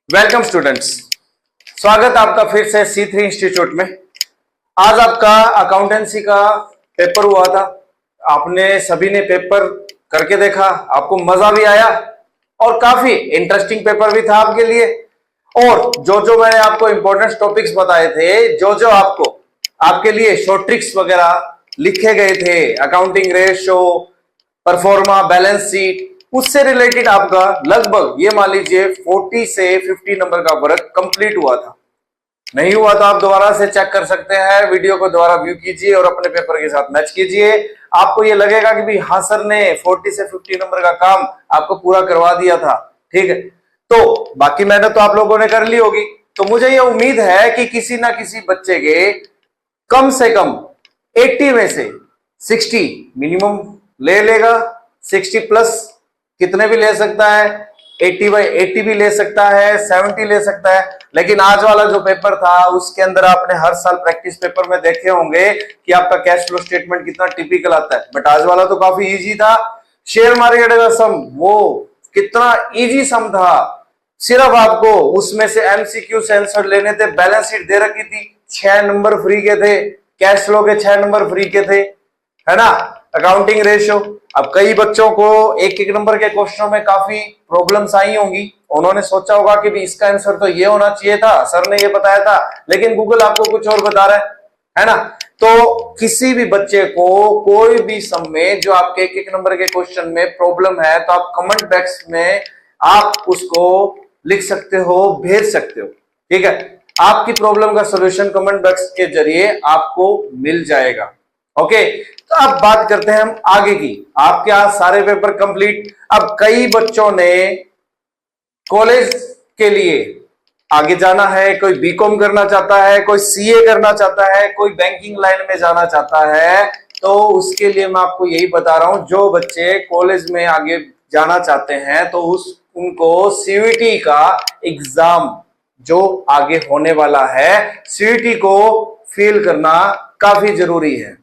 Welcome students, स्वागत आपका फिर से C3 इंस्टीट्यूट में। आज आपका अकाउंटेंसी का पेपर हुआ था। आपने सभी ने पेपर करके देखा, आपको मजा भी आया और काफी इंटरेस्टिंग पेपर भी था आपके लिए। और जो मैंने आपको इंपॉर्टेंट टॉपिक्स बताए थे, जो आपको आपके लिए शॉर्ट ट्रिक्स वगैरह लिखे गए थे, accounting ratio, pro forma, balance sheet, उससे रिलेटेड आपका लगभग ये मान लीजिए 40 से 50 नंबर का वर्क कंप्लीट हुआ था। नहीं हुआ तो आप दोबारा से चेक कर सकते हैं, वीडियो को दोबारा व्यू कीजिए और अपने पेपर के साथ मैच कीजिए। आपको ये लगेगा कि भाई हाँ सर ने 40 से 50 नंबर का काम आपको पूरा करवा दिया था। ठीक है, तो बाकी मेहनत तो आप लोगों ने कर ली होगी। तो मुझे ये उम्मीद है कि किसी ना किसी बच्चे के कम से कम 80 में से 60 मिनिमम ले लेगा। 60 प्लस कितने भी ले सकता है, 80/80 भी ले सकता है, 70 ले सकता है। लेकिन आज वाला जो पेपर था उसके अंदर आपने हर साल प्रैक्टिस पेपर में देखे होंगे कि आपका कैश फ्लो स्टेटमेंट कितना टिपिकल आता है, बट आज वाला तो काफी इजी था। शेयर मार्केट का सम, वो कितना इजी सम था। सिर्फ आपको उसमें से एमसीक्यू से आंसर लेने थे। बैलेंस शीट दे रखी थी, 6 नंबर फ्री के थे, कैश फ्लो के 6 नंबर फ्री के थे, है ना। अकाउंटिंग रेशियो, अब कई बच्चों को एक एक नंबर के क्वेश्चनों में काफी प्रॉब्लम्स आई होंगी। उन्होंने सोचा होगा कि भी इसका आंसर तो ये होना चाहिए था, सर ने ये बताया था, लेकिन गूगल आपको कुछ और बता रहा है ना। तो किसी भी बच्चे को कोई भी सम में जो आपके एक एक नंबर के क्वेश्चन में प्रॉब्लम है, तो आप कमेंट बॉक्स में आप उसको लिख सकते हो, भेज सकते हो। ठीक है, आपकी प्रॉब्लम का सॉल्यूशन कमेंट बॉक्स के जरिए आपको मिल जाएगा। ओके, तो अब बात करते हैं हम आगे की। आपके आज सारे पेपर कंप्लीट। अब कई बच्चों ने कॉलेज के लिए आगे जाना है, कोई बीकॉम करना चाहता है, कोई सीए करना चाहता है, कोई बैंकिंग लाइन में जाना चाहता है। तो उसके लिए मैं आपको यही बता रहा हूं, जो बच्चे कॉलेज में आगे जाना चाहते हैं तो उनको सीयूईटी का एग्जाम जो आगे होने वाला है, सीयूईटी को फेल करना काफी जरूरी है।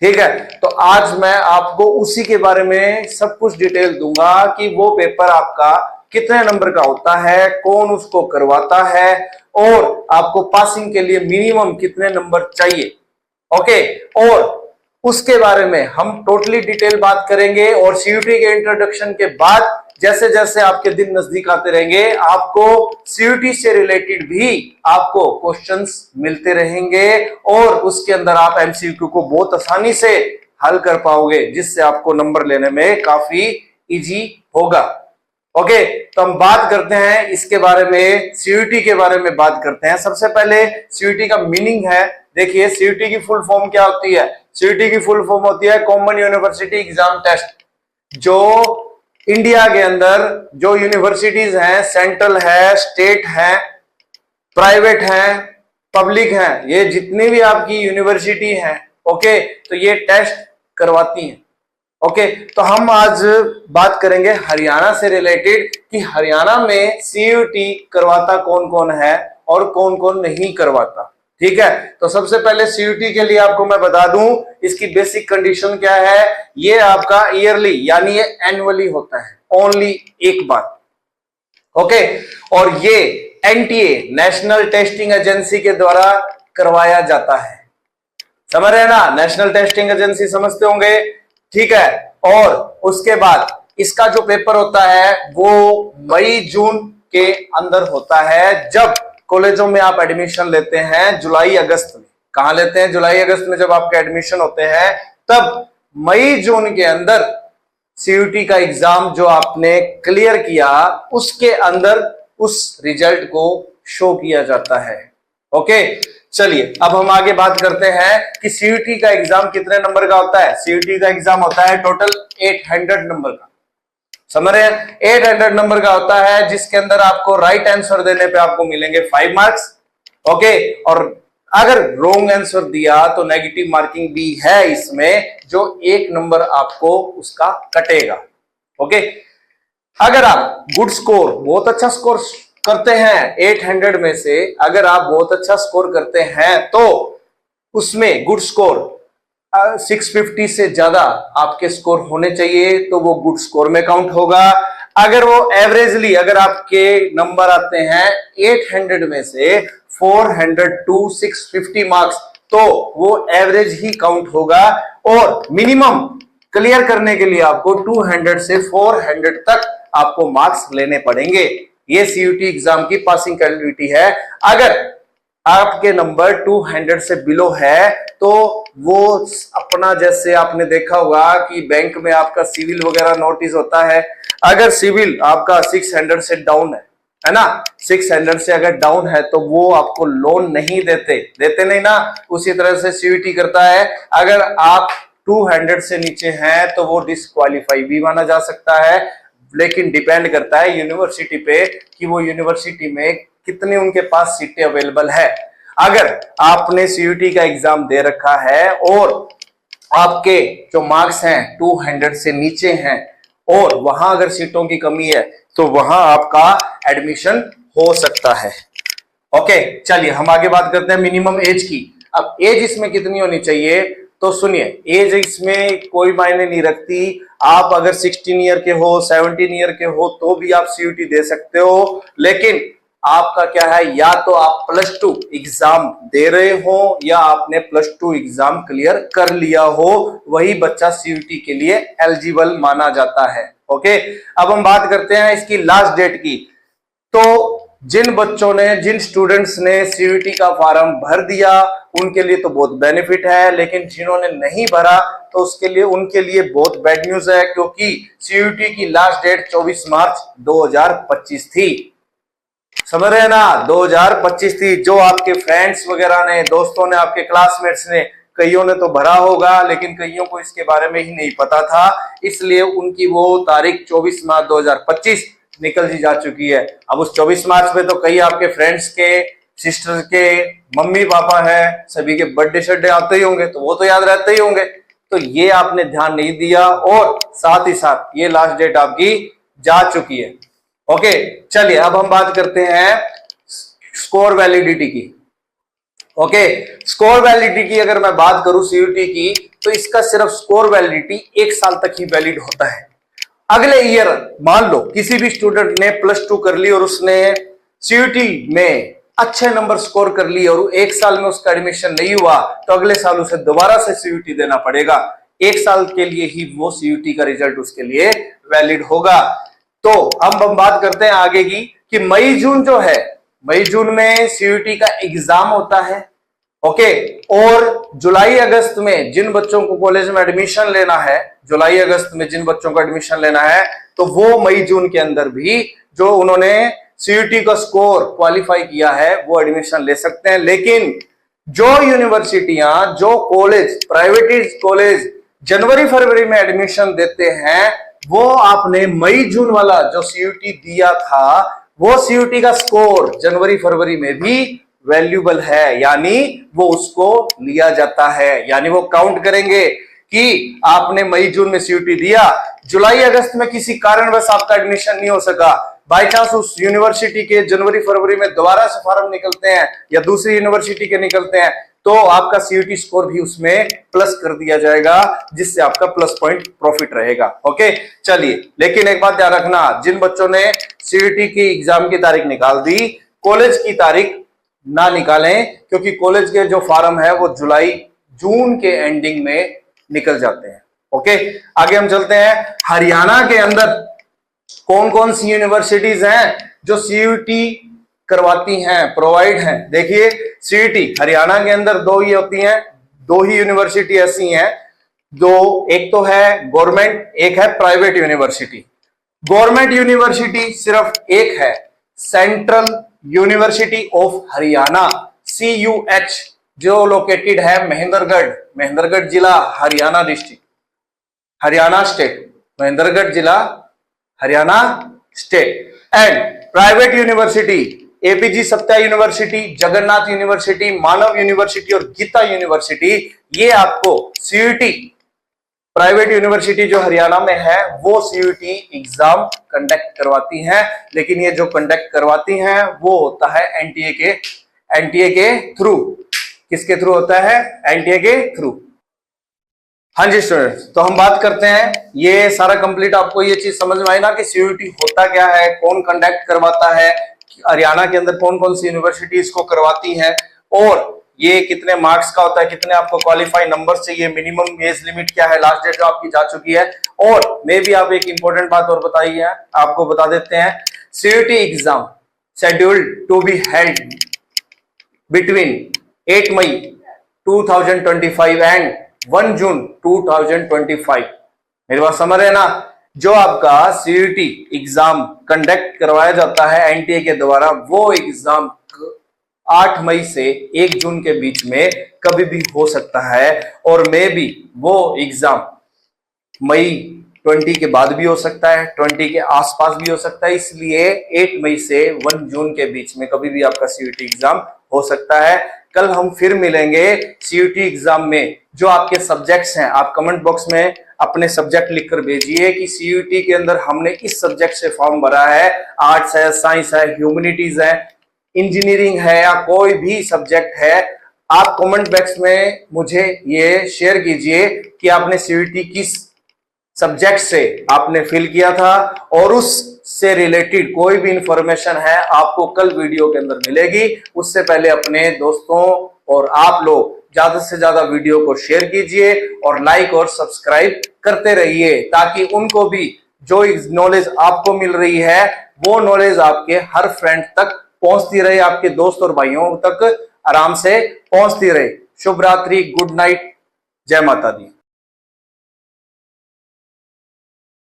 ठीक है, तो आज मैं आपको उसी के बारे में सब कुछ डिटेल दूंगा कि वो पेपर आपका कितने नंबर का होता है, कौन उसको करवाता है और आपको पासिंग के लिए मिनिमम कितने नंबर चाहिए। ओके, और उसके बारे में हम टोटली डिटेल बात करेंगे। और सीयूटी के इंट्रोडक्शन के बाद जैसे जैसे आपके दिन नजदीक आते रहेंगे, आपको सीयूटी से रिलेटेड भी आपको क्वेश्चंस मिलते रहेंगे और उसके अंदर आप एमसीक्यू को बहुत आसानी से हल कर पाओगे, जिससे आपको नंबर लेने में काफी इजी होगा। ओके, तो हम बात करते हैं इसके बारे में, सीयूटी के बारे में बात करते हैं। सबसे पहले सीयूटी का मीनिंग है। देखिए, सीयूटी की फुल फॉर्म क्या होती है? सीयूटी की फुल फॉर्म होती है कॉमन यूनिवर्सिटी एग्जाम टेस्ट। जो इंडिया के अंदर जो यूनिवर्सिटीज हैं, सेंट्रल है, स्टेट है, प्राइवेट है, पब्लिक है, ये जितनी भी आपकी यूनिवर्सिटी है, ओके, तो ये टेस्ट करवाती हैं। ओके, तो हम आज बात करेंगे हरियाणा से रिलेटेड कि हरियाणा में सीयूटी करवाता कौन कौन है और कौन कौन नहीं करवाता। ठीक है, तो सबसे पहले सीयूटी के लिए आपको मैं बता दूं इसकी बेसिक कंडीशन क्या है। ये आपका ईयरली यानी ये एनुअली होता है, ओनली एक बार। ओके, और ये एनटीए नेशनल टेस्टिंग एजेंसी के द्वारा करवाया जाता है। समझ रहे हैं ना, नेशनल टेस्टिंग एजेंसी समझते होंगे। ठीक है, और उसके बाद इसका जो पेपर होता है वो मई जून के अंदर होता है। जब कॉलेजों में आप एडमिशन लेते हैं जुलाई अगस्त में, कहां लेते हैं? जुलाई अगस्त में जब आपके एडमिशन होते हैं, तब मई जून के अंदर सीयूटी का एग्जाम जो आपने क्लियर किया उसके अंदर उस रिजल्ट को शो किया जाता है। ओके, चलिए अब हम आगे बात करते हैं कि सीयूटी का एग्जाम कितने नंबर का होता है। सीयूटी का एग्जाम होता है टोटल 800 नंबर का। समझ रहे हैं, 800 नंबर का होता है, जिसके अंदर आपको राइट आंसर देने पे आपको मिलेंगे 5 मार्क्स। ओके, और अगर रॉन्ग आंसर दिया तो नेगेटिव मार्किंग भी है इसमें, जो 1 नंबर आपको उसका कटेगा। ओके, अगर आप गुड स्कोर, बहुत अच्छा स्कोर करते हैं 800 में से, अगर आप बहुत अच्छा स्कोर करते हैं तो उसमें गुड स्कोर 650 से ज्यादा आपके स्कोर होने चाहिए, तो वो गुड स्कोर में काउंट होगा। अगर वो एवरेजली अगर आपके नंबर आते हैं 800 में से 400 टू 650 मार्क्स, तो वो एवरेज ही काउंट होगा और मिनिमम क्लियर करने के लिए आपको 200 से 400 तक आपको मार्क्स लेने पड़ेंगे। ये सीयूटी एग्जाम की पासिंग कैपेबिलिटी है। अगर आपके नंबर 200 से बिलो है तो वो अपना, जैसे आपने देखा होगा कि बैंक में आपका सिविल वगैरह नोटिस होता है, अगर सिविल आपका 600 से डाउन है ना, 600 से अगर डाउन है तो वो आपको लोन नहीं देते नहीं ना। उसी तरह से सीयूटी करता है, अगर आप 200 से नीचे हैं तो वो डिस्क्वालीफाई भी माना जा सकता है, लेकिन डिपेंड करता है यूनिवर्सिटी पे कि वो यूनिवर्सिटी में कितने उनके पास सीटें अवेलेबल है। अगर आपने सीयूटी का एग्जाम दे रखा है और आपके जो मार्क्स हैं 200 से नीचे हैं और वहां अगर सीटों की कमी है तो वहां आपका एडमिशन हो सकता है। ओके, चलिए हम आगे बात करते हैं मिनिमम एज की। अब एज इसमें कितनी होनी चाहिए, तो सुनिए, एज इसमें कोई मायने नहीं रखती। आप अगर 16 ईयर के हो, 17 ईयर के हो तो भी आप सीयूटी दे सकते हो, लेकिन आपका क्या है, या तो आप +2 एग्जाम दे रहे हो या आपने +2 एग्जाम क्लियर कर लिया हो, वही बच्चा सीयूटी के लिए एलिजिबल माना जाता है। ओके, अब हम बात करते हैं इसकी लास्ट डेट की। तो जिन स्टूडेंट्स ने सीयूटी का फॉर्म भर दिया उनके लिए तो बहुत बेनिफिट है, लेकिन जिन्होंने नहीं भरा तो उनके लिए बहुत बैड न्यूज है, क्योंकि सीयूटी की लास्ट डेट 24 मार्च 2025 थी। समझ रहे हैं ना, 2025 थी। जो आपके फ्रेंड्स वगैरह ने, दोस्तों ने, आपके क्लासमेट्स ने, कईयों ने तो भरा होगा लेकिन कईयों को इसके बारे में ही नहीं पता था, इसलिए उनकी वो तारीख 24 मार्च 2025 निकल जी जा चुकी है। अब उस 24 मार्च में तो कई आपके फ्रेंड्स के, सिस्टर के, मम्मी पापा हैं, सभी के बर्थडे शर्थडे आते ही होंगे, तो वो तो याद रहते ही होंगे। तो ये आपने ध्यान नहीं दिया और साथ ही साथ ये लास्ट डेट आपकी जा चुकी है। ओके, चलिए अब हम बात करते हैं स्कोर वैलिडिटी की। ओके, स्कोर वैलिडिटी की अगर मैं बात करूं सीयूटी की, तो इसका सिर्फ स्कोर वैलिडिटी 1 साल तक ही वैलिड होता है। अगले ईयर मान लो किसी भी स्टूडेंट ने +2 कर ली और उसने सीयूटी में अच्छे नंबर स्कोर कर लिए और 1 साल में उसका एडमिशन नहीं हुआ, तो अगले साल उसे दोबारा से सीयूटी देना पड़ेगा। 1 साल के लिए ही वो सीयूटी का रिजल्ट उसके लिए वैलिड होगा। तो अब हम बात करते हैं आगे की कि मई जून जो है, मई जून में सीयूटी का एग्जाम होता है। ओके, और जुलाई अगस्त में जिन बच्चों को कॉलेज में एडमिशन लेना है, जुलाई अगस्त में जिन बच्चों को एडमिशन लेना है, तो वो मई जून के अंदर भी जो उन्होंने सीयूटी का स्कोर क्वालिफाई किया है वो एडमिशन ले सकते हैं। लेकिन जो यूनिवर्सिटियां, जो कॉलेज, प्राइवेट कॉलेज जनवरी फरवरी में एडमिशन देते हैं, वो आपने मई जून वाला जो सीयूटी दिया था वो सीयूटी का स्कोर जनवरी फरवरी में भी वैल्यूबल है, यानी वो उसको लिया जाता है, यानी वो काउंट करेंगे कि आपने मई जून में सीयूटी दिया, जुलाई अगस्त में किसी कारणवश आपका एडमिशन नहीं हो सका, बाय चांस उस यूनिवर्सिटी के जनवरी फरवरी में दोबारा से फॉर्म निकलते हैं या दूसरी यूनिवर्सिटी के निकलते हैं, तो आपका सीयूटी स्कोर भी उसमें प्लस कर दिया जाएगा, जिससे आपका प्लस पॉइंट प्रॉफिट रहेगा। ओके, चलिए, लेकिन एक बात ध्यान रखना, जिन बच्चों ने सीयूटी की एग्जाम की तारीख निकाल दी, कॉलेज की तारीख ना निकालें, क्योंकि कॉलेज के जो फॉर्म है वो जुलाई जून के एंडिंग में निकल जाते हैं। ओके, आगे हम चलते हैं। हरियाणा के अंदर कौन कौन सी यूनिवर्सिटीज हैं जो सीयूटी करवाती हैं, प्रोवाइड हैं। देखिए, सीयूटी हरियाणा के अंदर 2 ही होती हैं, 2 ही यूनिवर्सिटी ऐसी हैं, एक तो है गवर्नमेंट, एक है प्राइवेट यूनिवर्सिटी। गवर्नमेंट यूनिवर्सिटी सिर्फ एक है, central university of Haryana, CUH, जो लोकेटेड है महेंद्रगढ़ जिला, हरियाणा डिस्ट्रिक्ट, हरियाणा स्टेट, महेंद्रगढ़ जिला, Haryana state. And private university APG Satya university, Jagannath university, Manav university और गीता यूनिवर्सिटी, ये आपको सीयूटी, प्राइवेट यूनिवर्सिटी जो हरियाणा में है वो सीयूटी एग्जाम कंडक्ट करवाती हैं, लेकिन ये जो कंडक्ट करवाती हैं वो होता है एनटीए के थ्रू। किसके थ्रू होता है? एनटीए के थ्रू। हाँ जी स्टूडेंट्स, तो हम बात करते हैं, ये सारा कंप्लीट आपको ये चीज समझ में आई ना कि सीयूईटी होता क्या है, कौन कंडक्ट करवाता है, हरियाणा के अंदर कौन कौन सी यूनिवर्सिटी इसको करवाती है, और ये कितने मार्क्स का होता है, कितने आपको क्वालिफाई नंबर चाहिए, मिनिमम एज लिमिट क्या है, लास्ट डेट जो आपकी जा चुकी है। और मे भी आप एक इंपॉर्टेंट बात और बताई है, आपको बता देते हैं, CUET exam scheduled to be held between 8 May 2025 and 1 June 2025। मेरी बात समझ रहे हैं ना? जो आपका सीयूईटी एग्जाम कंडक्ट करवाया जाता है एनटीए के द्वारा, वो एग्जाम 8 मई से 1 जून के बीच में कभी भी हो सकता है, और मे भी वो एग्जाम मई 20 के बाद भी हो सकता है, 20 के आसपास भी हो सकता है। इसलिए 8 मई से 1 जून के बीच में कभी भी आपका सीयूईटी एग्जाम हो सकता है। कल हम फिर मिलेंगे सीयूईटी एग्जाम में। जो आपके सब्जेक्ट्स हैं, आप कमेंट बॉक्स में अपने सब्जेक्ट लिखकर भेजिए कि सीयूईटी के अंदर हमने इस सब्जेक्ट से फॉर्म भरा है, आर्ट्स है, साइंस है, ह्यूमैनिटीज है, इंजीनियरिंग है, या कोई भी सब्जेक्ट है। आप कमेंट बॉक्स में मुझे ये शेयर कीजिए कि आपने सीयूईटी किस सब्जेक्ट से आपने फिल किया था, और उससे रिलेटेड कोई भी इंफॉर्मेशन है आपको कल वीडियो के अंदर मिलेगी। उससे पहले अपने दोस्तों और आप लोग ज्यादा से ज्यादा वीडियो को शेयर कीजिए और लाइक और सब्सक्राइब करते रहिए, ताकि उनको भी जो नॉलेज आपको मिल रही है वो नॉलेज आपके हर फ्रेंड तक पहुंचती रहे, आपके दोस्त और भाइयों तक आराम से पहुंचती रहे। शुभ रात्रि, गुड नाइट, जय माता दी।